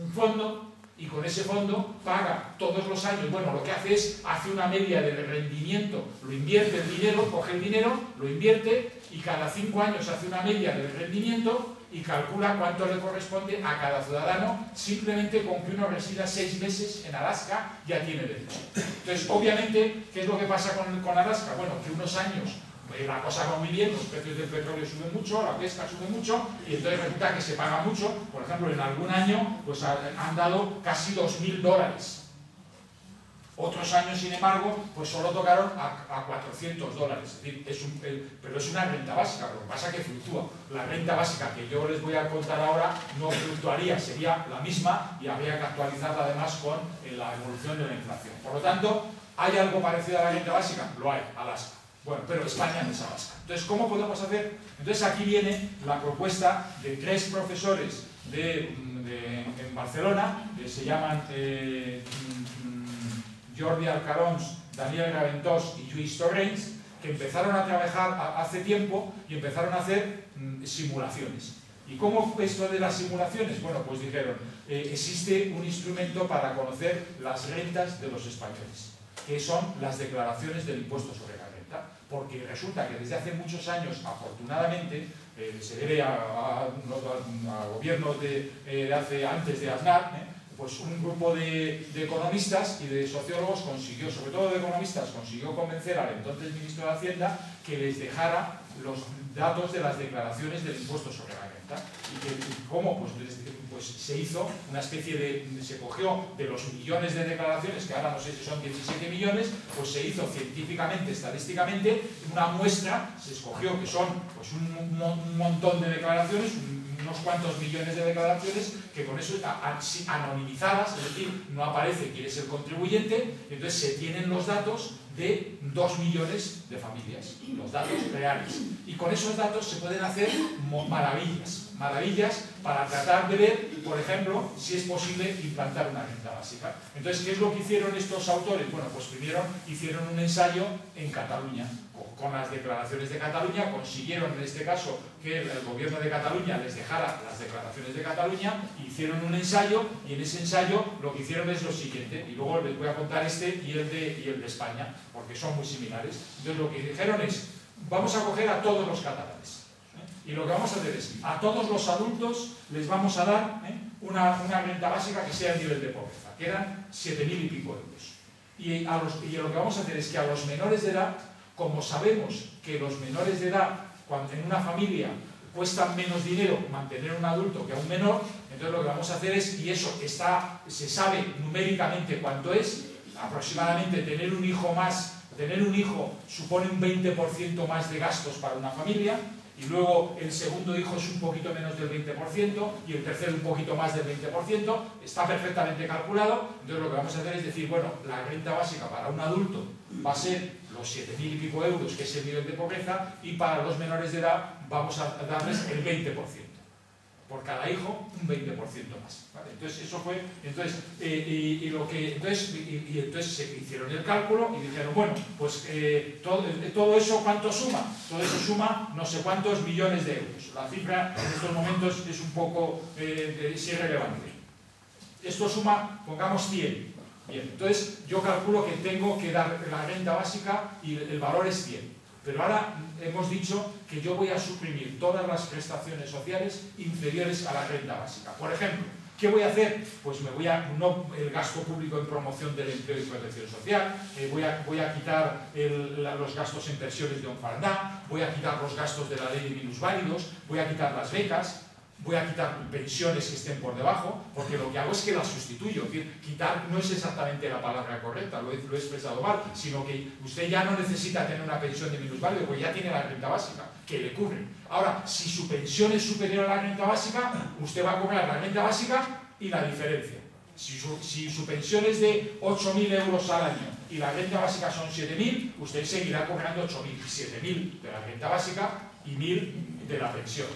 un fondo y con ese fondo paga todos los años, bueno, lo que hace una media de rendimiento, lo invierte el dinero, coge el dinero, lo invierte y cada 5 años hace una media del rendimiento y calcula cuánto le corresponde a cada ciudadano, simplemente con que uno resida 6 meses en Alaska ya tiene derecho. Entonces, obviamente, ¿qué es lo que pasa con Alaska? Bueno, que unos años la cosa va muy bien, los precios del petróleo suben mucho, la pesca sube mucho y entonces resulta que se paga mucho. Por ejemplo, en algún año pues han dado casi $2.000. Otros años, sin embargo, pues solo tocaron a $400. Es decir, pero es una renta básica, lo que pasa es que fluctúa. La renta básica que yo les voy a contar ahora no fluctuaría, sería la misma y habría que actualizarla además con la evolución de la inflación. Por lo tanto, ¿hay algo parecido a la renta básica? Lo hay, Alaska. Bueno, pero España no es Alaska. Entonces, ¿cómo podemos hacer? Entonces, aquí viene la propuesta de 3 profesores en Barcelona, que se llaman Jordi Alcarons, Daniel Raventós y Lluís Torrents, que empezaron a trabajar hace tiempo y empezaron a hacer simulaciones. ¿Y cómo esto de las simulaciones? Bueno, pues dijeron, existe un instrumento para conocer las rentas de los españoles, que son las declaraciones del impuesto sobre la renta, porque resulta que desde hace muchos años, afortunadamente, se debe a gobiernos antes de Aznar, pues un grupo de economistas y de sociólogos consiguió, sobre todo de economistas, consiguió convencer al entonces ministro de Hacienda que les dejara los datos de las declaraciones del impuesto sobre la renta. Y cómo, pues se hizo una especie se cogió de los millones de declaraciones, que ahora no sé si son 17 millones, pues se hizo científicamente, estadísticamente, una muestra, se escogió que son pues un montón de declaraciones, unos cuantos millones de declaraciones, que con eso anonimizadas, es decir, no aparece quién es el contribuyente, entonces se tienen los datos de 2 millones de familias, los datos reales. Y con esos datos se pueden hacer maravillas para tratar de ver, por ejemplo, si es posible implantar una renta básica. Entonces, ¿qué es lo que hicieron estos autores? Bueno, pues primero hicieron un ensayo en Cataluña, con las declaraciones de Cataluña, consiguieron en este caso que el gobierno de Cataluña les dejara las declaraciones de Cataluña, hicieron un ensayo y en ese ensayo lo que hicieron es lo siguiente, y luego les voy a contar este y el de España, porque son muy similares. Entonces lo que dijeron es, vamos a coger a todos los catalanes, y lo que vamos a hacer es, a todos los adultos les vamos a dar una renta básica que sea el nivel de pobreza, que eran 7.000 y pico euros. Y lo que vamos a hacer es que a los menores de edad, como sabemos que los menores de edad, cuando en una familia cuestan menos dinero mantener un adulto que a un menor, entonces lo que vamos a hacer es, y eso se sabe numéricamente cuánto es, aproximadamente tener un hijo supone un 20% más de gastos para una familia, y luego el segundo hijo es un poquito menos del 20% y el tercero un poquito más del 20%, está perfectamente calculado. Entonces lo que vamos a hacer es decir, bueno, la renta básica para un adulto va a ser los 7.000 y pico euros, que es el nivel de pobreza, y para los menores de edad vamos a darles el 20%. Por cada hijo, un 20% más. ¿Vale? Entonces, eso fue. Entonces, entonces se hicieron el cálculo y dijeron, bueno, pues todo eso, ¿cuánto suma? Todo eso suma no sé cuántos millones de euros. La cifra en estos momentos es un poco es irrelevante. Esto suma, pongamos 100. Bien, entonces yo calculo que tengo que dar la renta básica y el valor es 100. Pero ahora hemos dicho que yo voy a suprimir todas las prestaciones sociales inferiores a la renta básica. Por ejemplo, ¿qué voy a hacer? Pues el gasto público en promoción del empleo y protección social, voy a quitar los gastos en pensiones de Onfardá, voy a quitar los gastos de la ley de minusválidos, voy a quitar las becas, voy a quitar pensiones que estén por debajo, porque lo que hago es que las sustituyo. Es decir, quitar no es exactamente la palabra correcta, lo he expresado mal, sino que usted ya no necesita tener una pensión de minusválido, porque ya tiene la renta básica, que le cubre. Ahora, si su pensión es superior a la renta básica, usted va a cobrar la renta básica y la diferencia. Si su pensión es de 8.000 euros al año y la renta básica son 7.000, usted seguirá cobrando 8.000, 7.000 de la renta básica y 1.000 de la pensión.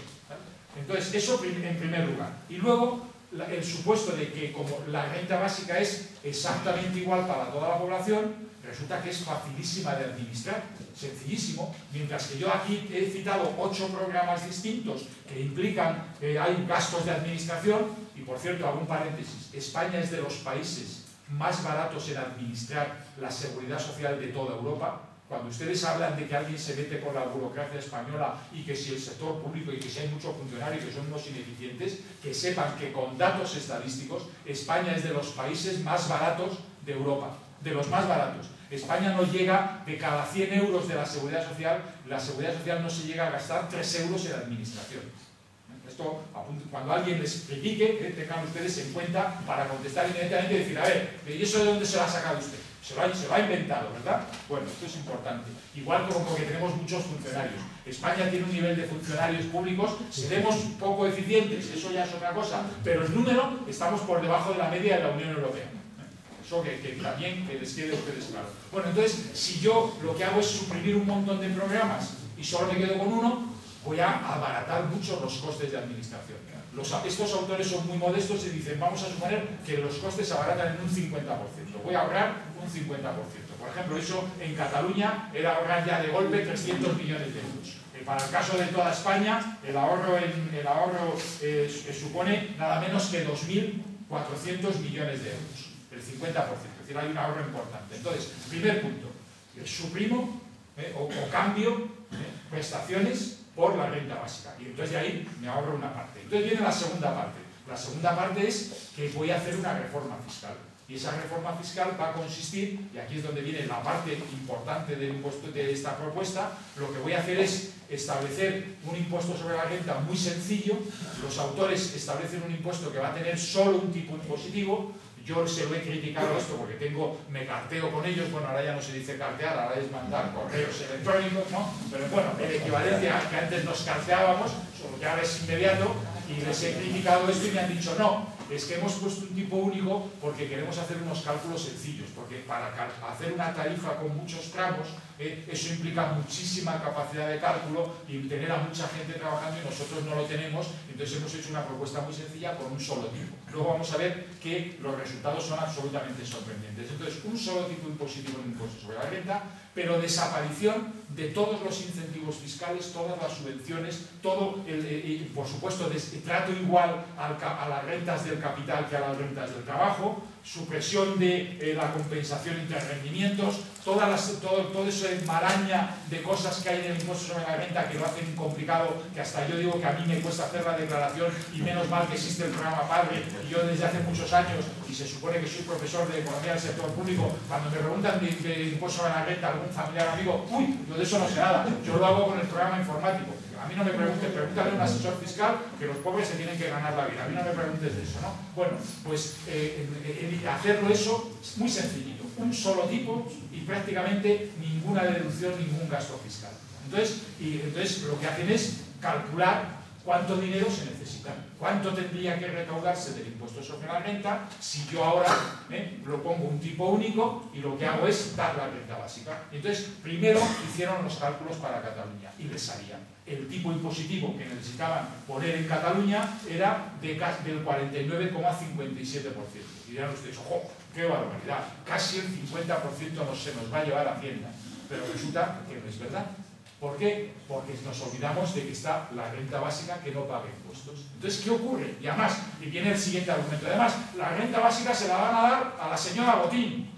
Entonces, eso en primer lugar. Y luego, el supuesto de que como la renta básica es exactamente igual para toda la población, resulta que es facilísima de administrar, sencillísimo. Mientras que yo aquí he citado 8 programas distintos que implican, hay gastos de administración, y por cierto, hago un paréntesis, España es de los países más baratos en administrar la seguridad social de toda Europa. Cuando ustedes hablan de que alguien se mete con la burocracia española y que si el sector público y que si hay muchos funcionarios que son unos ineficientes, que sepan que con datos estadísticos España es de los países más baratos de Europa, de los más baratos. España no llega, de cada 100 euros de la seguridad social no se llega a gastar 3 euros en administración. Esto, cuando alguien les critique, tengan ustedes en cuenta para contestar inmediatamente y decir, a ver, ¿y eso de dónde se lo ha sacado usted? Se lo ha inventado, ¿verdad? Bueno, esto es importante. Igual como porque tenemos muchos funcionarios. España tiene un nivel de funcionarios públicos, seremos poco eficientes, eso ya es otra cosa, pero en número estamos por debajo de la media de la Unión Europea. Eso que también que les quede a ustedes claro. Bueno, entonces, si yo lo que hago es suprimir un montón de programas y solo me quedo con uno, voy a abaratar mucho los costes de administración. Estos autores son muy modestos y dicen, vamos a suponer que los costes se abaratan en un 50%. Voy a ahorrar un 50%. Por ejemplo, eso en Cataluña era ahorrar ya de golpe 300 millones de euros. Para el caso de toda España, el ahorro supone nada menos que 2.400 millones de euros. El 50%. Es decir, hay un ahorro importante. Entonces, primer punto, suprimo o cambio prestaciones por la renta básica. Y entonces de ahí me ahorro una parte. Entonces viene la segunda parte. La segunda parte es que voy a hacer una reforma fiscal. Y esa reforma fiscal va a consistir, y aquí es donde viene la parte importante del impuesto de esta propuesta, lo que voy a hacer es establecer un impuesto sobre la renta muy sencillo. Los autores establecen un impuesto que va a tener solo un tipo impositivo. Yo se lo he criticado esto porque me carteo con ellos, bueno, ahora ya no se dice cartear, ahora es mandar correos electrónicos, ¿no? Pero bueno, el equivalente a que antes nos carteábamos, solo que ahora es inmediato, y les he criticado esto y me han dicho no, es que hemos puesto un tipo único porque queremos hacer unos cálculos sencillos, porque para hacer una tarifa con muchos tramos, eso implica muchísima capacidad de cálculo y tener a mucha gente trabajando y nosotros no lo tenemos, entonces hemos hecho una propuesta muy sencilla con un solo tipo. Luego vamos a ver que los resultados son absolutamente sorprendentes. Entonces, un solo tipo impositivo en impuesto sobre la renta, pero desaparición de todos los incentivos fiscales, todas las subvenciones, todo, por supuesto, trato igual a las rentas del capital que a las rentas del trabajo, supresión de la compensación entre rendimientos, toda esa maraña de cosas que hay en el impuesto sobre la renta que lo hacen complicado, que hasta yo digo que a mí me cuesta hacer la declaración y menos mal que existe el programa Padre y yo desde hace muchos años, y se supone que soy profesor de economía del sector público, cuando me preguntan de impuesto sobre la renta algún familiar amigo, uy, yo de eso no sé nada, yo lo hago con el programa informático. A mí no me preguntes, pregúntale a un asesor fiscal que los pobres se tienen que ganar la vida. A mí no me preguntes de eso, ¿no? Bueno, pues hacerlo eso es muy sencillito. Un solo tipo y prácticamente ninguna deducción, ningún gasto fiscal. Entonces lo que hacen es calcular cuánto dinero se necesita, cuánto tendría que recaudarse del impuesto sobre la renta si yo ahora lo pongo un tipo único y lo que hago es dar la renta básica. Entonces, primero hicieron los cálculos para Cataluña y les salía. El tipo impositivo que necesitaban poner en Cataluña era del 49,57%. Y dirán ustedes, ¡ojo, qué barbaridad! Casi el 50% se nos va a llevar a Hacienda. Pero resulta que no es verdad. ¿Por qué? Porque nos olvidamos de que está la renta básica que no paga impuestos. Entonces, ¿qué ocurre? Y además, y viene el siguiente argumento, además, la renta básica se la van a dar a la señora Botín.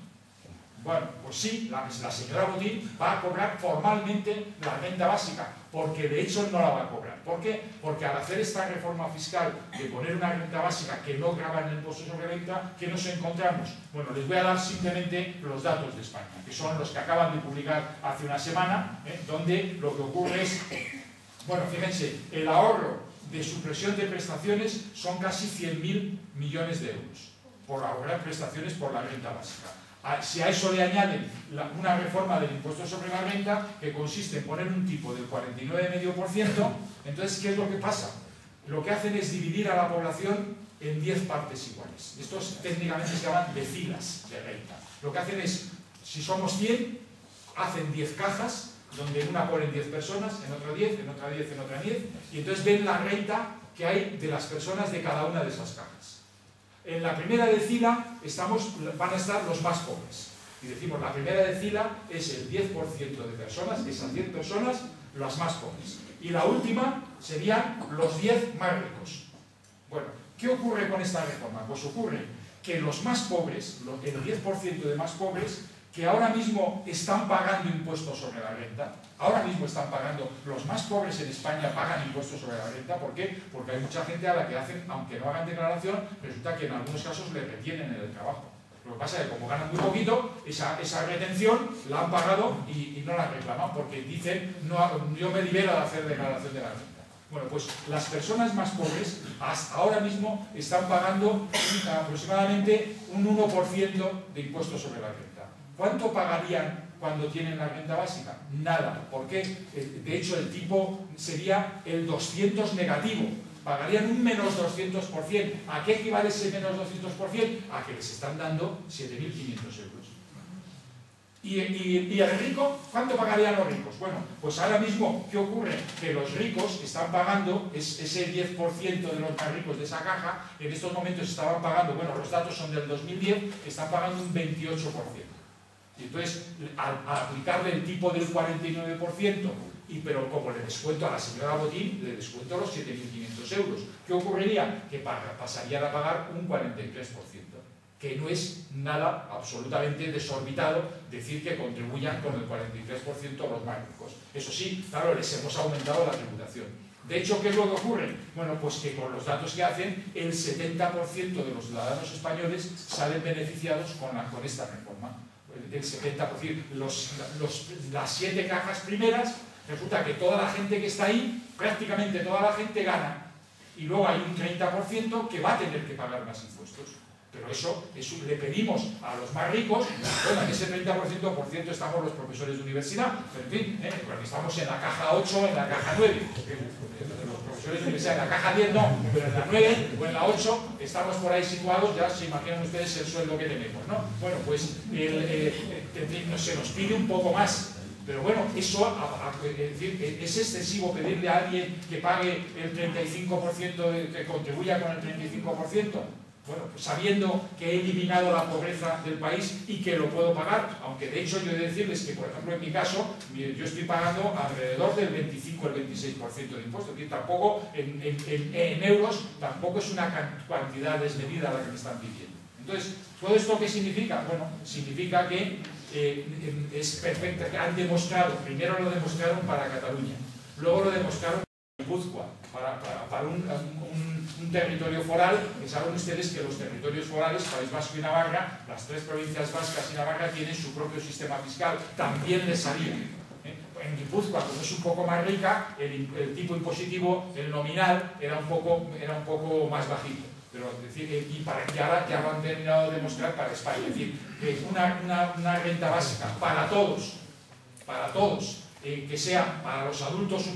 Bueno, pues sí, la señora Botín va a cobrar formalmente la renta básica, porque de hecho no la va a cobrar. ¿Por qué? Porque al hacer esta reforma fiscal de poner una renta básica que no grava en el impuesto sobre renta, ¿qué nos encontramos? Bueno, les voy a dar simplemente los datos de España, que son los que acaban de publicar hace una semana, donde lo que ocurre es, bueno, fíjense, el ahorro de supresión de prestaciones son casi 100.000 millones de euros por ahorrar prestaciones por la renta básica. Si a eso le añaden una reforma del impuesto sobre la renta que consiste en poner un tipo del 49,5%, entonces, ¿qué es lo que pasa? Lo que hacen es dividir a la población en 10 partes iguales. Estos técnicamente se llaman decilas de renta. Lo que hacen es, si somos 100, hacen 10 cajas, donde en una ponen 10 personas, en otra 10, en otra 10, en otra 10, y entonces ven la renta que hay de las personas de cada una de esas cajas. En la primera decila van a estar los más pobres. Y decimos, la primera decila es el 10% de personas, esas 10 personas, las más pobres. Y la última serían los 10 más ricos. Bueno, ¿qué ocurre con esta reforma? Pues ocurre que los más pobres, el 10% de más pobres, que ahora mismo están pagando impuestos sobre la renta, ahora mismo están pagando, los más pobres en España pagan impuestos sobre la renta. ¿Por qué? Porque hay mucha gente a la que hacen, aunque no hagan declaración, resulta que en algunos casos le retienen en el trabajo. Lo que pasa es que como ganan muy poquito, esa retención la han pagado y no la reclaman porque dicen, no, yo me libero de hacer declaración de la renta. Bueno, pues las personas más pobres hasta ahora mismo están pagando aproximadamente un 1% de impuestos sobre la renta. ¿Cuánto pagarían cuando tienen la renta básica? Nada. ¿Por qué? De hecho, el tipo sería el 200 negativo. Pagarían un menos 200%. ¿A qué equivale ese menos 200%? A que les están dando 7.500 euros. ¿Y el rico? ¿Cuánto pagarían los ricos? Bueno, pues ahora mismo, ¿qué ocurre? Que los ricos están pagando, ese 10% de los más ricos de esa caja, en estos momentos estaban pagando, bueno, los datos son del 2010, están pagando un 28%. Y entonces, al aplicarle el tipo del 49%, pero como le descuento a la señora Botín, le descuento los 7.500 euros. ¿Qué ocurriría? Que pasarían a pagar un 43%, que no es nada absolutamente desorbitado decir que contribuyan con el 43% los más ricos. Eso sí, claro, les hemos aumentado la tributación. De hecho, ¿qué es lo que ocurre? Bueno, pues que con los datos que hacen, el 70% de los ciudadanos españoles salen beneficiados con esta reforma. El 70%, las 7 cajas primeras, resulta que toda la gente que está ahí, prácticamente toda la gente gana, y luego hay un 30% que va a tener que pagar más impuestos. Pero eso le pedimos a los más ricos, bueno, en ese 30% por cierto estamos los profesores de universidad, pero en fin, porque estamos en la caja 8, en la caja 9, los profesores de universidad en la caja 10 no, pero en la 9 o en la 8 estamos por ahí situados, ya se imaginan ustedes el sueldo que tenemos, ¿no? Bueno, pues se nos pide un poco más. Pero bueno, eso es excesivo pedirle a alguien que pague el 35%, que contribuya con el 35%. Bueno, pues sabiendo que he eliminado la pobreza del país y que lo puedo pagar, aunque de hecho yo he de decirles que, por ejemplo, en mi caso, yo estoy pagando alrededor del 25 o el 26% de impuestos, y tampoco, en euros, tampoco es una cantidad desmedida la que me están pidiendo. Entonces, ¿todo esto qué significa? Bueno, significa que es perfecto, que han demostrado, primero lo demostraron para Cataluña, luego lo demostraron para Guipúzcoa, para un territorio foral, que saben ustedes que los territorios forales, País Vasco y Navarra, las tres provincias vascas y Navarra tienen su propio sistema fiscal, también les salía. En Guipúzcoa, como es un poco más rica, el tipo impositivo, el nominal, era un poco más bajito. Pero es decir, y ahora ya lo han terminado de demostrar para España. Es decir, una renta básica para todos, que sea para los adultos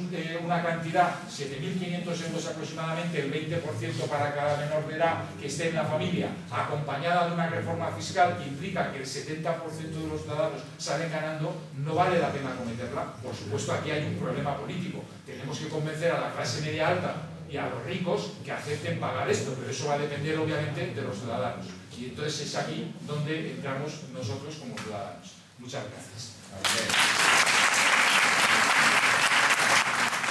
una cantidad, 7.500 euros aproximadamente, el 20% para cada menor de edad que esté en la familia, acompañada de una reforma fiscal que implica que el 70% de los ciudadanos salen ganando, no vale la pena cometerla. Por supuesto, aquí hay un problema político. Tenemos que convencer a la clase media alta y a los ricos que acepten pagar esto, pero eso va a depender obviamente de los ciudadanos. Y entonces es aquí donde entramos nosotros como ciudadanos. Muchas gracias.